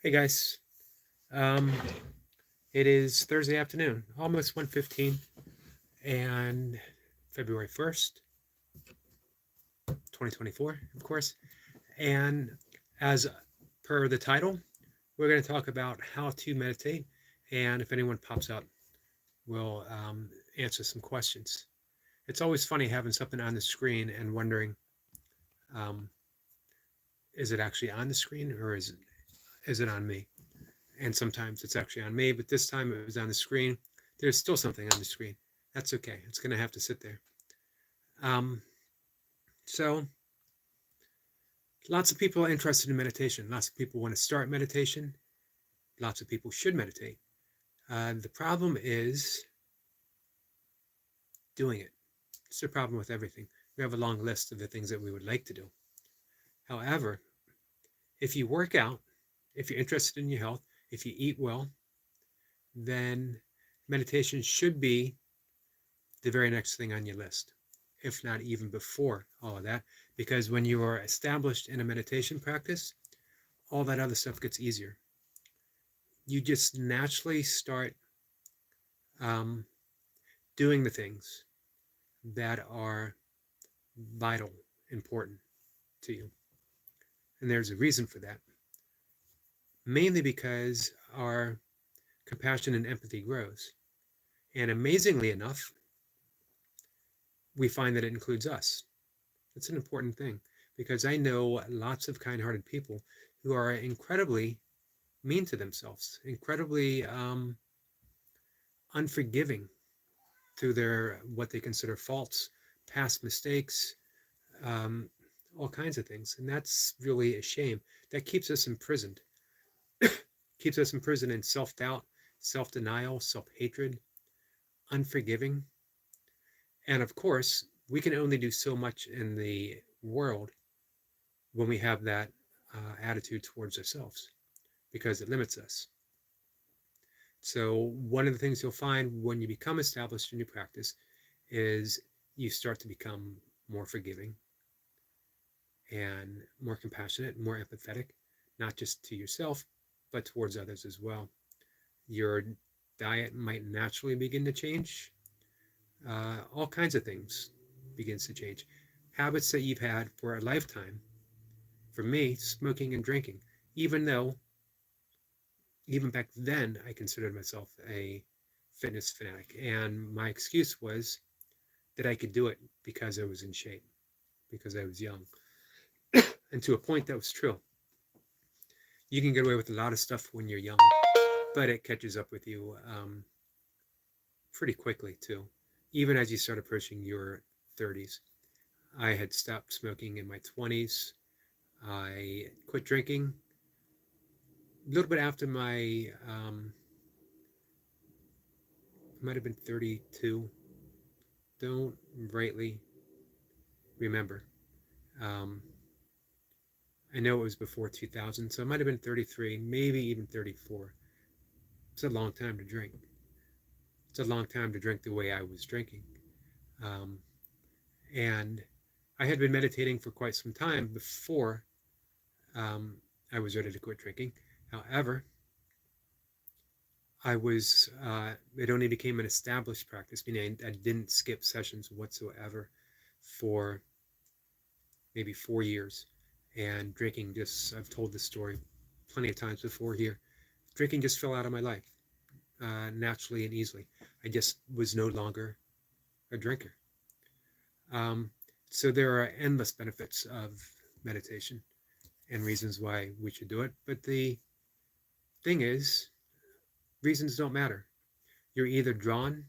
Hey guys, um, it is Thursday afternoon, almost 1:15, and February 1st, 2024, of course. And as per the title, we're going to talk about how to meditate. And if anyone pops up, we'll answer some questions. It's always funny having something on the screen and wondering, um, is it actually on the screen or is it on me? And sometimes it's actually on me, but this time it was on the screen. There's still something on the screen. That's okay. It's going to have to sit there. Um, so, lots of people are interested in meditation. Lots of people want to start meditation. Lots of people should meditate. The problem is doing it. It's the problem with everything. We have a long list of the things that we would like to do. However, if you work out, if you're interested in your health, if you eat well, then meditation should be the very next thing on your list, if not even before all of that. Because when you are established in a meditation practice, all that other stuff gets easier. You just naturally start um, doing the things that are vital, important to you. And there's a reason for that. Mainly because our compassion and empathy grows. And amazingly enough, we find that it includes us. That's an important thing because I know lots of kind hearted people who are incredibly mean to themselves, incredibly unforgiving through their what they consider faults, past mistakes, um, all kinds of things. And that's really a shame. That keeps us imprisoned, keeps us imprisoned in self doubt, self denial, self hatred, unforgiving. And of course, we can only do so much in the world when we have that attitude towards ourselves because it limits us. So, one of the things you'll find when you become established in your practice is you start to become more forgiving and more compassionate, more empathetic, not just to yourself, but towards others as well. Your diet might naturally begin to change. All kinds of things begins to change. Habits that you've had for a lifetime. For me, smoking and drinking, even though even back then I considered myself a fitness fanatic, and my excuse was that I could do it because I was in shape, because I was young, and to a point that was true. You can get away with a lot of stuff when you're young, but it catches up with you pretty quickly too, even as you start approaching your 30s. I had stopped smoking in my 20s. I quit drinking a little bit after my, might have been 32. Don't rightly remember. Um, I know it was before 2000, so it might have been 33, maybe even 34. It's a long time to drink. It's a long time to drink the way I was drinking. Um, and I had been meditating for quite some time before um, I was ready to quit drinking. However, it only became an established practice, meaning I didn't skip sessions whatsoever for maybe 4 years. And drinking just, I've told this story plenty of times before here. Drinking just fell out of my life naturally and easily. I just was no longer a drinker. Um, so there are endless benefits of meditation and reasons why we should do it. But the thing is, reasons don't matter. You're either drawn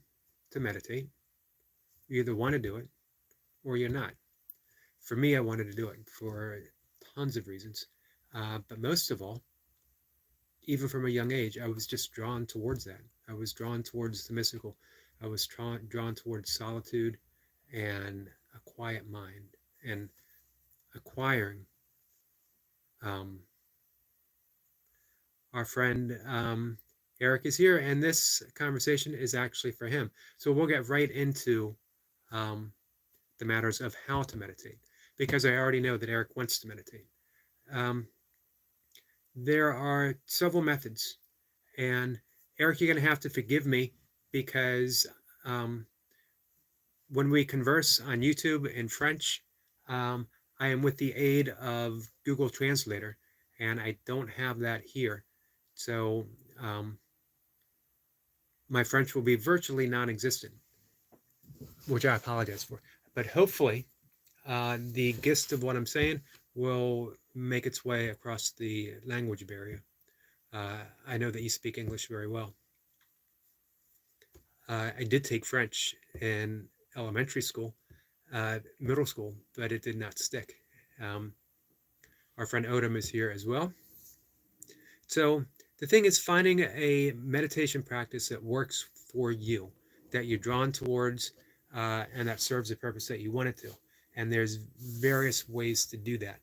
to meditate, you either want to do it, or you're not. For me, I wanted to do it for tons of reasons. But most of all, even from a young age, I was just drawn towards that. I was drawn towards the mystical. I was drawn towards solitude and a quiet mind and acquiring. Um, our friend Eric is here, and this conversation is actually for him. So we'll get right into um, the matters of how to meditate because I already know that Eric wants to meditate. Um, There are several methods. And Eric, you're going to have to forgive me because um, when we converse on YouTube in French, um, I am with the aid of Google Translator, and I don't have that here. So um, my French will be virtually non existent, which I apologize for. But hopefully, the gist of what I'm saying will make its way across the language barrier. I know that you speak English very well. I did take French in elementary school, middle school, but it did not stick. Um, our friend Odom is here as well. So the thing is finding a meditation practice that works for you, that you're drawn towards, and that serves the purpose that you want it to. And there's various ways to do that.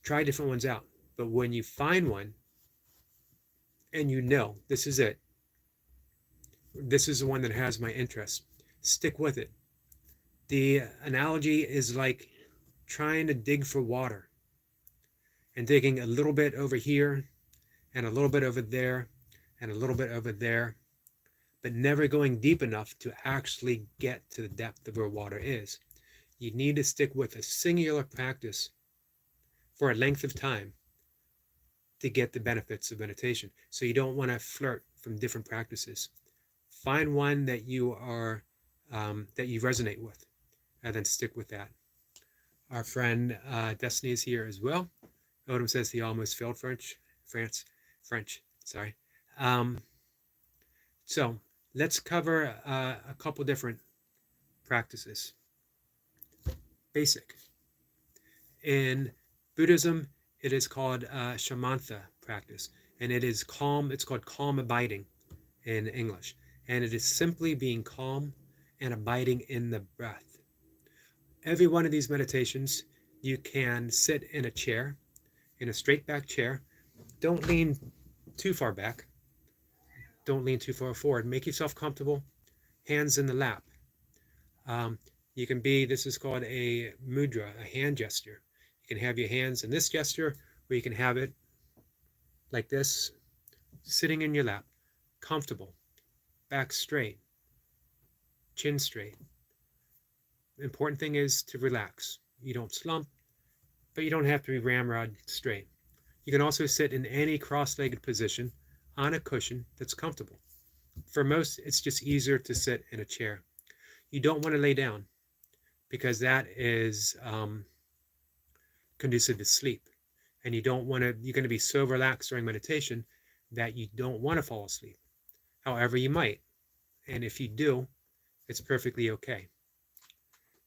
Try different ones out. But when you find one and you know this is it, this is the one that has my interest, stick with it. The analogy is like trying to dig for water and digging a little bit over here and a little bit over there and a little bit over there, but never going deep enough to actually get to the depth of where water is. You need to stick with a singular practice for a length of time to get the benefits of meditation. So you don't want to flirt from different practices. Find one that you are that you resonate with, and then stick with that. Our friend Destiny is here as well. Odom says he almost failed French. Sorry. Um, so let's cover a couple different practices. Basic. In Buddhism, it is called shamatha practice, and it is calm. It's called calm abiding in English, and it is simply being calm and abiding in the breath. Every one of these meditations, you can sit in a chair, in a straight back chair. Don't lean too far back. Don't lean too far forward. Make yourself comfortable. Hands in the lap. You can be, this is called a mudra, a hand gesture. You can have your hands in this gesture, or you can have it like this, sitting in your lap, comfortable, back straight, chin straight. The important thing is to relax. You don't slump, but you don't have to be ramrod straight. You can also sit in any cross-legged position on a cushion that's comfortable. For most, it's just easier to sit in a chair. You don't want to lay down because that is conducive to sleep. And you don't want to, you're going to be so relaxed during meditation that you don't want to fall asleep. However, you might. And if you do, it's perfectly okay.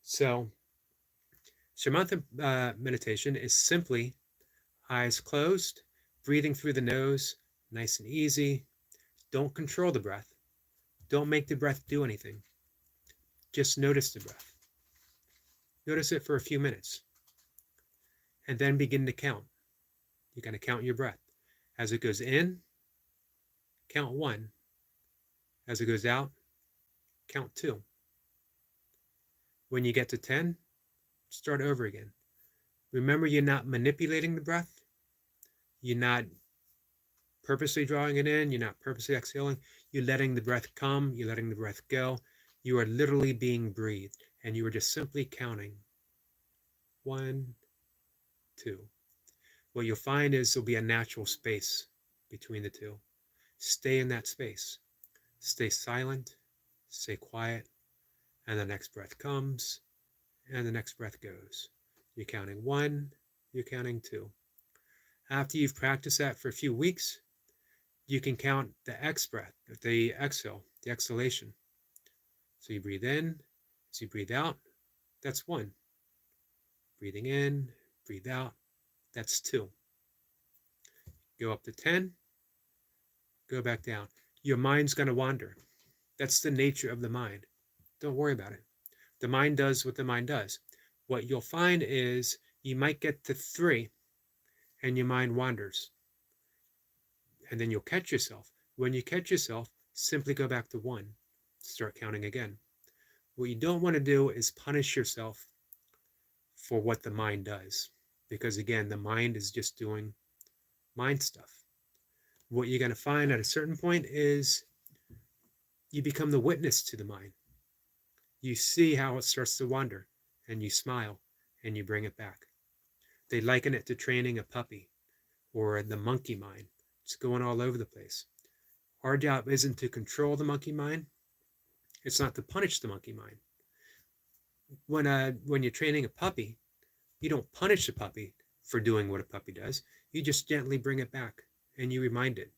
So, shamatha meditation is simply eyes closed, breathing through the nose, nice and easy. Don't control the breath. Don't make the breath do anything. Just notice the breath. Notice it for a few minutes. And then begin to count. You're going to count your breath. As it goes in, count 1. As it goes out, count 2. When you get to 10, start over again. Remember, you're not manipulating the breath. You're not purposely drawing it in. You're not purposely exhaling. You're letting the breath come. You're letting the breath go. You are literally being breathed, and you are just simply counting. 1, 2. What you'll find is there'll be a natural space between the two. Stay in that space. Stay silent. Stay quiet. And the next breath comes, and the next breath goes. You're counting 1. You're counting 2. After you've practiced that for a few weeks, you can count the breath, the exhale, the exhalation. So you breathe in, as you breathe out, that's 1. Breathing in, breathe out, that's 2. Go up to 10, go back down. Your mind's going to wander. That's the nature of the mind. Don't worry about it. The mind does what the mind does. What you'll find is you might get to 3 and your mind wanders. And then you'll catch yourself. When you catch yourself, simply go back to 1. Start counting again. What you don't want to do is punish yourself for what the mind does. Because again, the mind is just doing mind stuff. What you're going to find at a certain point is you become the witness to the mind. You see how it starts to wander, and you smile, and you bring it back. They liken it to training a puppy or the monkey mind. It's going all over the place. Our job isn't to control the monkey mind. It's not to punish the monkey mind. When you're training a puppy, you don't punish the puppy for doing what a puppy does. You just gently bring it back and you remind it.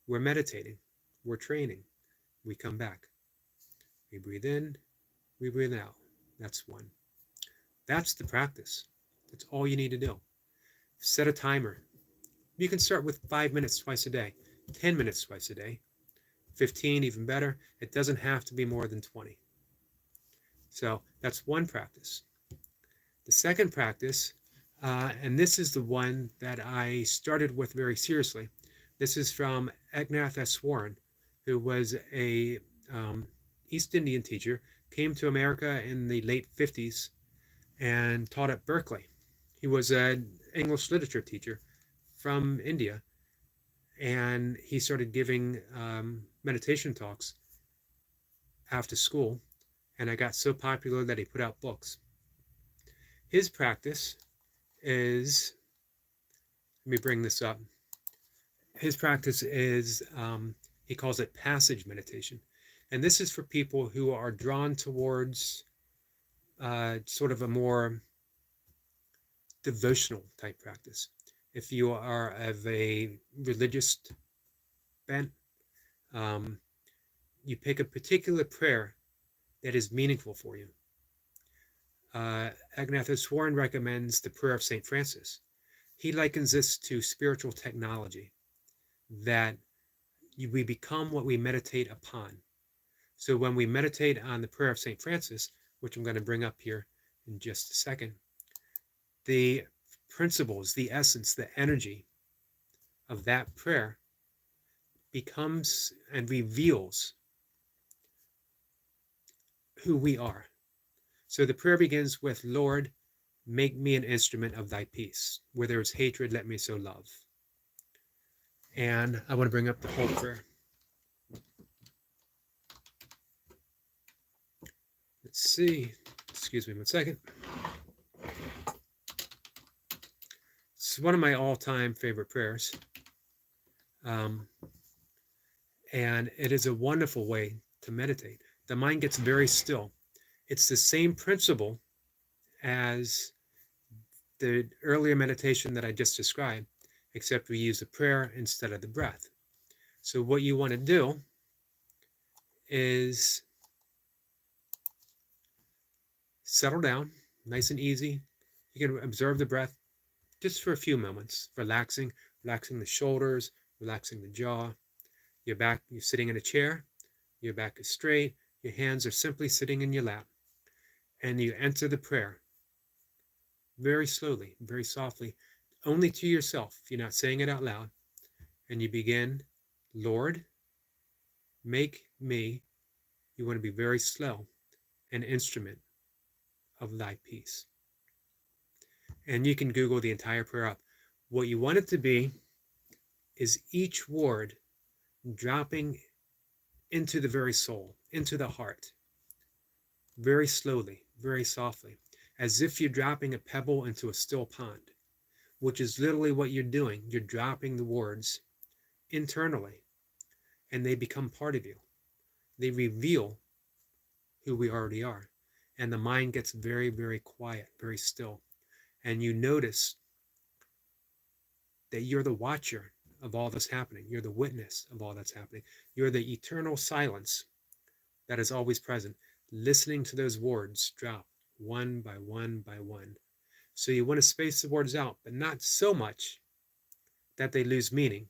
We're meditating. We're training. We come back. We breathe in. We breathe out. That's one. That's the practice. That's all you need to do. Set a timer. You can start with 5 minutes twice a day, 10 minutes twice a day, 15 even better. It doesn't have to be more than 20. So that's one practice. The second practice, and this is the one that I started with very seriously. This is from Eknath-Easwaran, who was a East Indian teacher, came to America in the late 50s and taught at Berkeley. He was an English literature teacher from India, and he started giving meditation talks after school, and I got so popular that he put out books. His practice is, let me bring this up. His practice is, he calls it passage meditation. And this is for people who are drawn towards sort of a more devotional type practice. If you are of a religious bent, you pick a particular prayer that is meaningful for you. Eknath-Easwaran recommends the prayer of St. Francis. He likens this to spiritual technology, that we become what we meditate upon. So when we meditate on the prayer of St. Francis, which I'm going to bring up here in just a second, the principles, the essence, the energy of that prayer becomes and reveals who we are. So the prayer begins with, Lord, make me an instrument of thy peace. Where there is hatred, let me sow love. And I want to bring up the whole prayer. Let's see. Excuse me 1 second. It's one of my all-time favorite prayers. And it is a wonderful way to meditate. The mind gets very still. It's the same principle as the earlier meditation that I just described, except we use the prayer instead of the breath. So what you want to do is settle down, nice and easy. You can observe the breath just for a few moments, relaxing the shoulders, relaxing the jaw. You're sitting in a chair, your back is straight, your hands are simply sitting in your lap, and you enter the prayer very slowly, very softly, only to yourself. You're not saying it out loud. And you begin, Lord, make me, you want to be very slow, an instrument of thy peace. And you can Google the entire prayer up. What you want it to be is each word dropping into the very soul, into the heart, very slowly, very softly, as if you're dropping a pebble into a still pond, which is literally what you're doing. You're dropping the words internally, and they become part of you. They reveal who we already are. And the mind gets very, very quiet, very still. And you notice that you're the watcher of all that's happening. You're the witness of all that's happening. You're the eternal silence that is always present, listening to those words drop one by one by one. So you want to space the words out, but not so much that they lose meaning.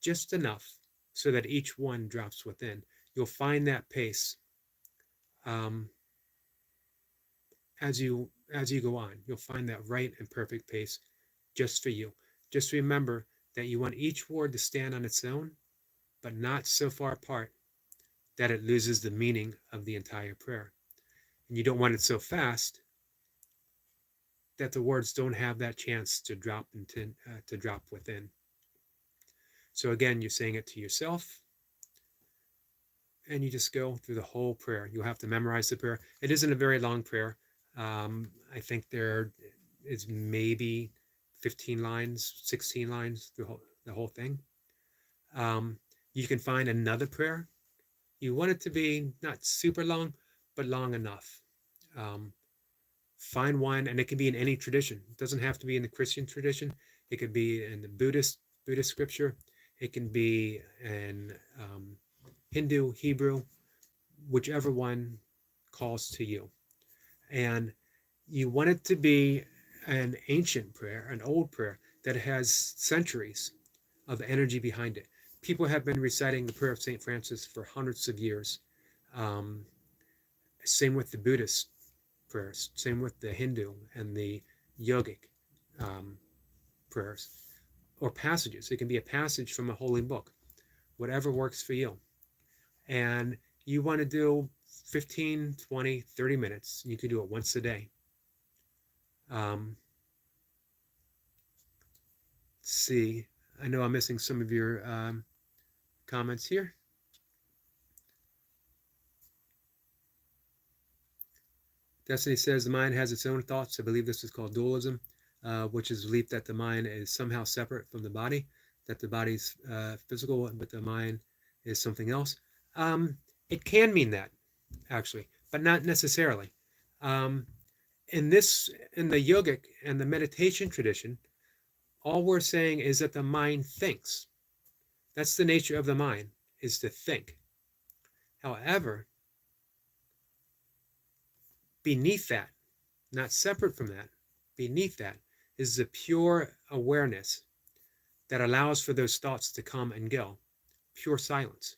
Just enough so that each one drops within. You'll find that pace as you go on. You'll find that right and perfect pace just for you. Just remember that you want each word to stand on its own, but not so far apart that it loses the meaning of the entire prayer. And you don't want it so fast that the words don't have that chance to drop within. So again, you're saying it to yourself, and you just go through the whole prayer. You'll have to memorize the prayer. It isn't a very long prayer. I think there is maybe 15 lines, 16 lines, the whole thing. You can find another prayer. You want it to be not super long, but long enough. Find one, and it can be in any tradition. It doesn't have to be in the Christian tradition. It could be in the Buddhist scripture. It can be in Hindu, Hebrew, whichever one calls to you. And you want it to be an ancient prayer, an old prayer that has centuries of energy behind it. People have been reciting the prayer of St. Francis for hundreds of years. Same with the Buddhist prayers, same with the Hindu and the yogic prayers or passages. It can be a passage from a holy book, whatever works for you. And you want to do 15, 20, 30 minutes. You can do it once a day. Let's see. I know I'm missing some of your comments here. Destiny says the mind has its own thoughts. I believe this is called dualism, which is belief that the mind is somehow separate from the body, that the body's physical, but the mind is something else. It can mean that, actually, but not necessarily. In the yogic and the meditation tradition, all we're saying is that the mind thinks. That's the nature of the mind, is to think. However, beneath that, not separate from that, beneath that is the pure awareness that allows for those thoughts to come and go. Pure silence.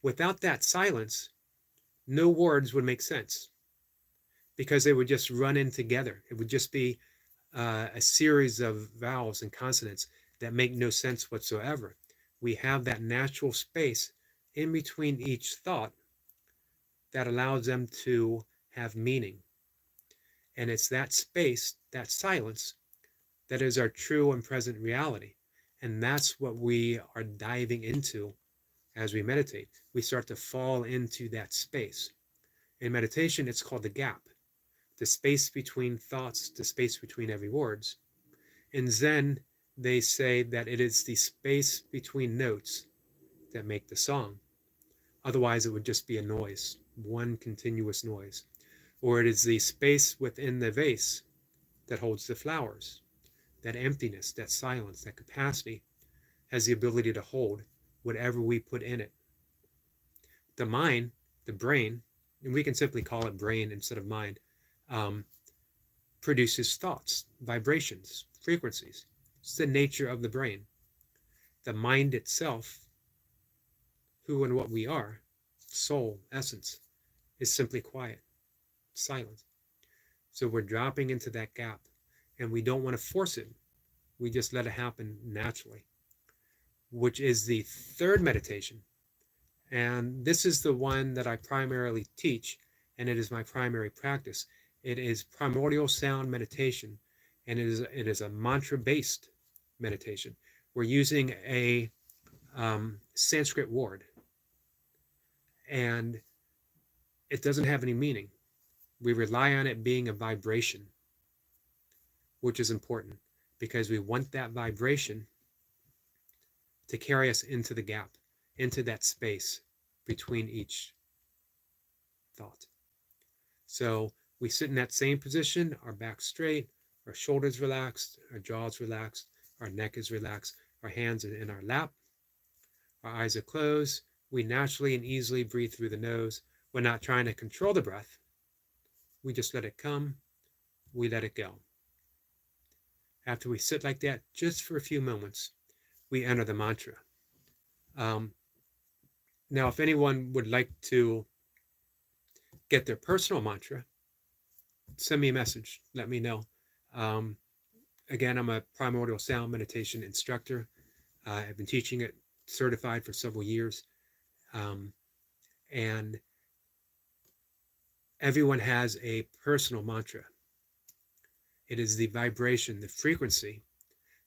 Without that silence, no words would make sense because they would just run in together. It would just be a series of vowels and consonants that make no sense whatsoever. We have that natural space in between each thought that allows them to have meaning. And it's that space, that silence, that is our true and present reality. And that's what we are diving into as we meditate. We start to fall into that space. In meditation, it's called the gap, the space between thoughts, the space between every words. In Zen, they say that it is the space between notes that make the song. Otherwise, it would just be a noise, one continuous noise. Or it is the space within the vase that holds the flowers. That emptiness, that silence, that capacity has the ability to hold whatever we put in it. The mind, the brain, and we can simply call it brain instead of mind, produces thoughts, vibrations, frequencies. It's the nature of the brain. The mind itself, who and what we are, soul, essence, is simply quiet, silent. So we're dropping into that gap, and we don't want to force it. We just let it happen naturally, which is the third meditation. And this is the one that I primarily teach, and it is my primary practice. It is primordial sound meditation, and it is a mantra-based meditation. We're using a Sanskrit word, and it doesn't have any meaning. We rely on it being a vibration, which is important because we want that vibration to carry us into the gap, into that space between each thought. So we sit in that same position, our back straight, our shoulders relaxed, our jaws relaxed, our neck is relaxed, our hands are in our lap, our eyes are closed. We naturally and easily breathe through the nose. We're not trying to control the breath. We just let it come, we let it go. After we sit like that, just for a few moments, we enter the mantra. Now, if anyone would like to get their personal mantra, send me a message, let me know. Again, I'm a primordial sound meditation instructor. I've been teaching it, certified for several years. And everyone has a personal mantra. It is the vibration, the frequency,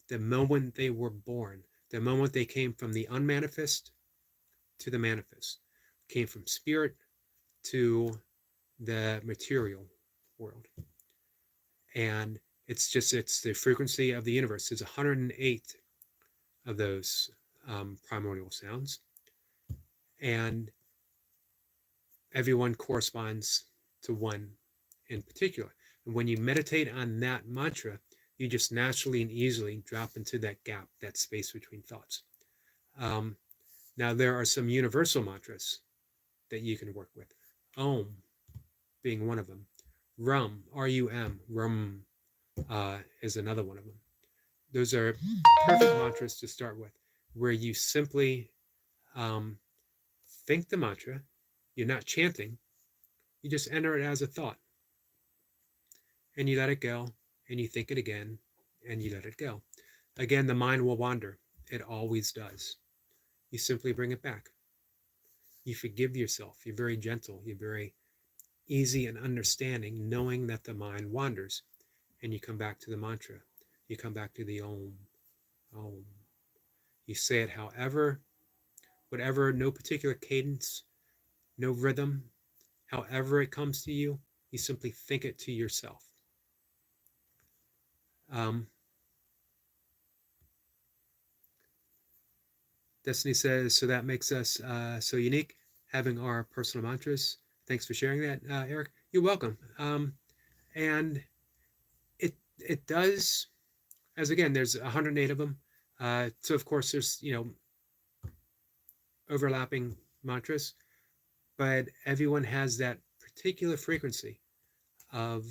the moment they were born, the moment they came from the unmanifest to the manifest, came from spirit to the material world. And it's the frequency of the universe. There's 108 of those primordial sounds, and everyone corresponds to one in particular. And when you meditate on that mantra, you just naturally and easily drop into that gap, that space between thoughts. Now, there are some universal mantras that you can work with. Om being one of them. Rum, R-U-M, rum is another one of them. Those are perfect mantras to start with, where you simply think the mantra. You're not chanting. You just enter it as a thought. And you let it go, and you think it again, and you let it go. Again, the mind will wander. It always does. You simply bring it back. You forgive yourself. You're very gentle. You're very easy and understanding, knowing that the mind wanders. And you come back to the mantra. You come back to the Om, Om. You say it however, whatever, no particular cadence, no rhythm. However it comes to you, you simply think it to yourself. Destiny says, so that makes us so unique, having our personal mantras. Thanks for sharing that, Eric. You're welcome. And it does, as again, there's 108 of them. So of course there's, overlapping mantras, but everyone has that particular frequency of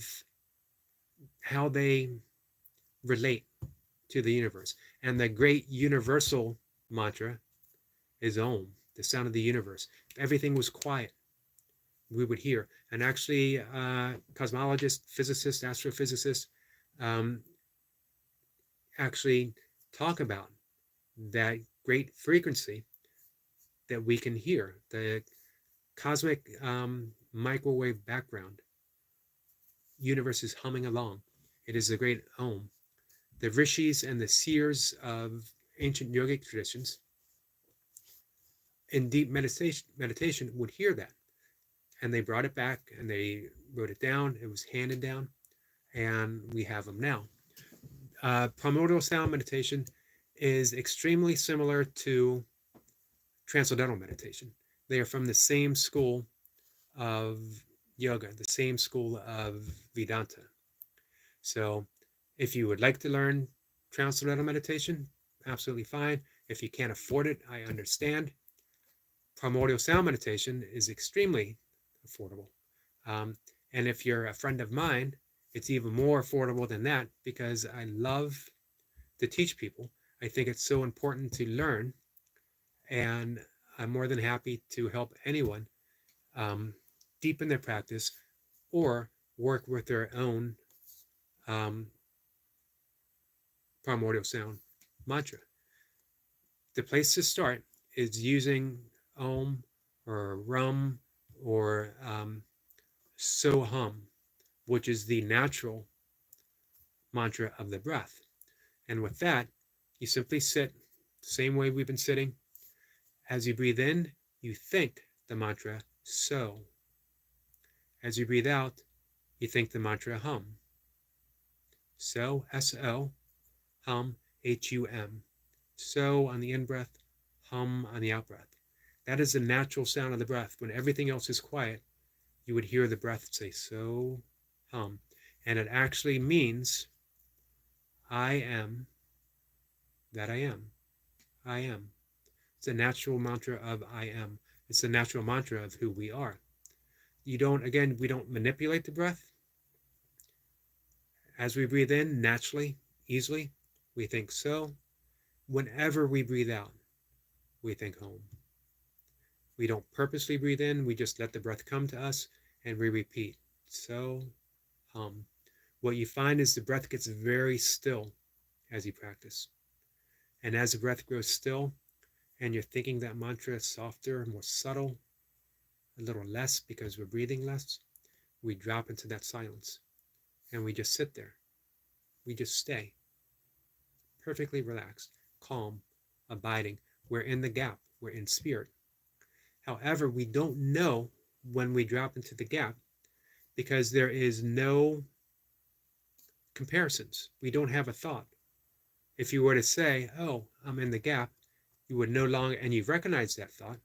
how they relate to the universe. And the great universal mantra is Om, the sound of the universe. If everything was quiet, we would hear. And actually, cosmologists, physicists, astrophysicists actually talk about that great frequency that we can hear, the cosmic microwave background. Universe is humming along. It is the great Om. The rishis and the seers of ancient yogic traditions in deep meditation would hear that. And they brought it back and they wrote it down. It was handed down, and we have them now. Primordial sound meditation is extremely similar to transcendental meditation. They are from the same school of yoga, the same school of Vedanta. So if you would like to learn transcendental meditation, absolutely fine. If you can't afford it, I understand. Primordial sound meditation is extremely affordable. And if you're a friend of mine, it's even more affordable than that, because I love to teach people. I think it's so important to learn, and I'm more than happy to help anyone deepen their practice or work with their own primordial sound mantra. The place to start is using Om or Rum or So-Hum, which is the natural mantra of the breath. And with that, you simply sit the same way we've been sitting. As you breathe in, you think the mantra So. As you breathe out, you think the mantra Hum. So, S-O, Hum, H-U-M. So on the in-breath, Hum on the out-breath. That is the natural sound of the breath. When everything else is quiet, you would hear the breath say So, Hum. And it actually means I am that I am. I am. It's a natural mantra of I am. It's the natural mantra of who we are. We don't manipulate the breath. As we breathe in, naturally, easily, we think So. Whenever we breathe out, we think Home. We don't purposely breathe in. We just let the breath come to us, and we repeat So, Hum. What you find is the breath gets very still as you practice. And as the breath grows still, and you're thinking that mantra softer, more subtle, a little less because we're breathing less, we drop into that silence, and we just sit there. We just stay perfectly relaxed, calm, abiding. We're in the gap. We're in spirit. However, we don't know when we drop into the gap because there is no comparisons. We don't have a thought. If you were to say, oh, I'm in the gap, you would no longer, and you've recognized that thought,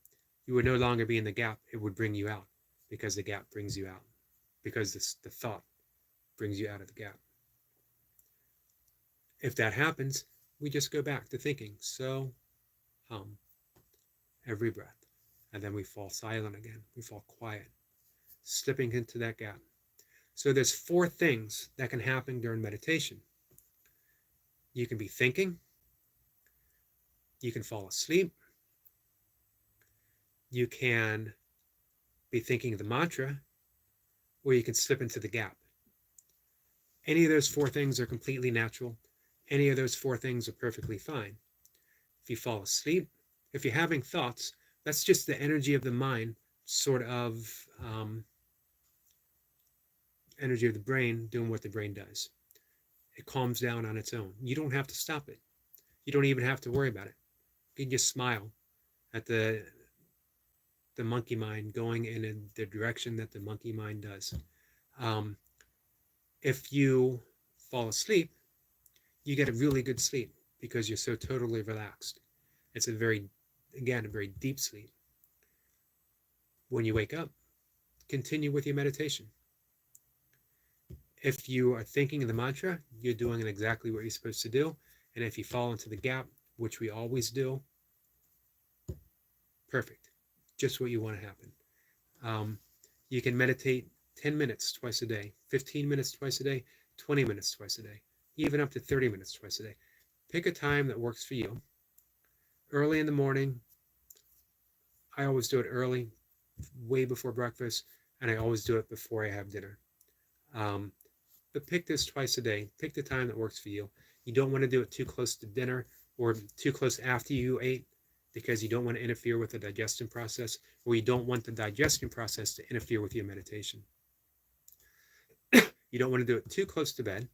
you would no longer be in the gap. It would bring you out because the gap brings you out, because the thought brings you out of the gap. If that happens, we just go back to thinking, so, hum, every breath. And then we fall silent again. We fall quiet, slipping into that gap. So there's 4 things that can happen during meditation. You can be thinking. You can fall asleep. You can be thinking the mantra, or you can slip into the gap. Any of those 4 things are completely natural. Any of those 4 things are perfectly fine. If you fall asleep, if you're having thoughts, that's just the energy of the mind, sort of energy of the brain doing what the brain does. It calms down on its own. You don't have to stop it. You don't even have to worry about it. You can just smile at the monkey mind going in the direction that the monkey mind does. If you fall asleep, you get a really good sleep because you're so totally relaxed. It's a very deep sleep. When you wake up, continue with your meditation. If you are thinking the mantra, you're doing exactly what you're supposed to do. And if you fall into the gap, which we always do, perfect. Just what you want to happen. You can meditate 10 minutes twice a day, 15 minutes twice a day, 20 minutes twice a day, even up to 30 minutes twice a day. Pick a time that works for you. Early in the morning, I always do it early, way before breakfast, and I always do it before I have dinner. But pick this twice a day. Pick the time that works for you. You don't want to do it too close to dinner or too close after you ate, because you don't want to interfere with the digestion process, or you don't want the digestion process to interfere with your meditation. You don't want to do it too close to bed,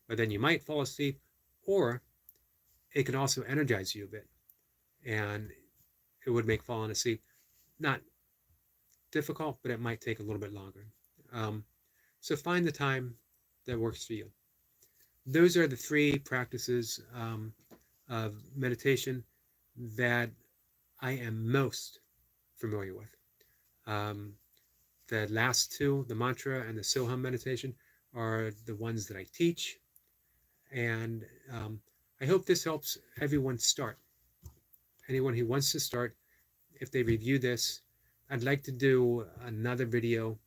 but then you might fall asleep, or it can also energize you a bit, and it would make falling asleep not difficult, but it might take a little bit longer. So find the time that works for you. Those are the 3 practices of meditation that I am most familiar with. The last 2, the mantra and the Soham meditation, are the ones that I teach. And I hope this helps everyone start. Anyone who wants to start, if they review this, I'd like to do another video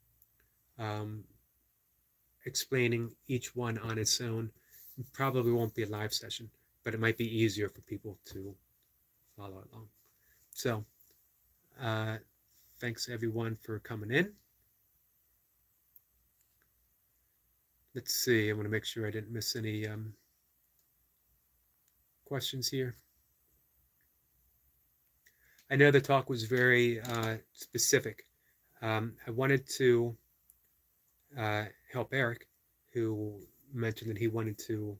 explaining each one on its own. It probably won't be a live session, but it might be easier for people to follow along. So, thanks everyone for coming in. Let's see, I want to make sure I didn't miss any questions here. I know the talk was very specific. I wanted to help Eric, who mentioned that he wanted to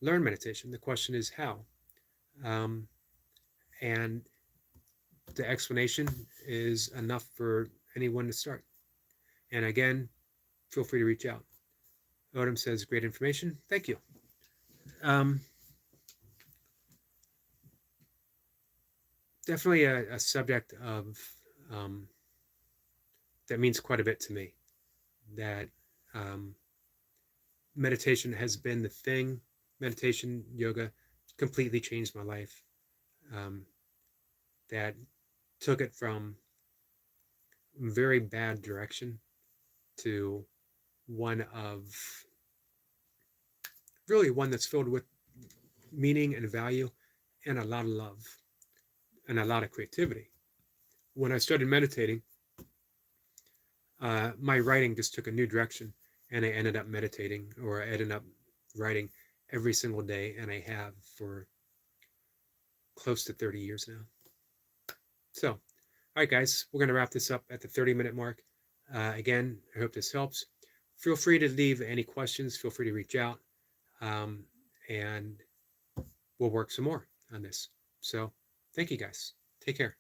learn meditation. The question is how? And the explanation is enough for anyone to start. And again, feel free to reach out. Odom says, great information. Thank you. Definitely a subject of that means quite a bit to me. That meditation has been the thing. Meditation, yoga, completely changed my life. That took it from very bad direction to one that's filled with meaning and value and a lot of love and a lot of creativity. When I started meditating, my writing just took a new direction, and I ended up meditating, or I ended up writing every single day, and I have for close to 30 years now. So, all right, guys, we're going to wrap this up at the 30-minute mark. Again, I hope this helps. Feel free to leave any questions. Feel free to reach out. um, and we'll work some more on this. So thank you guys. Take care.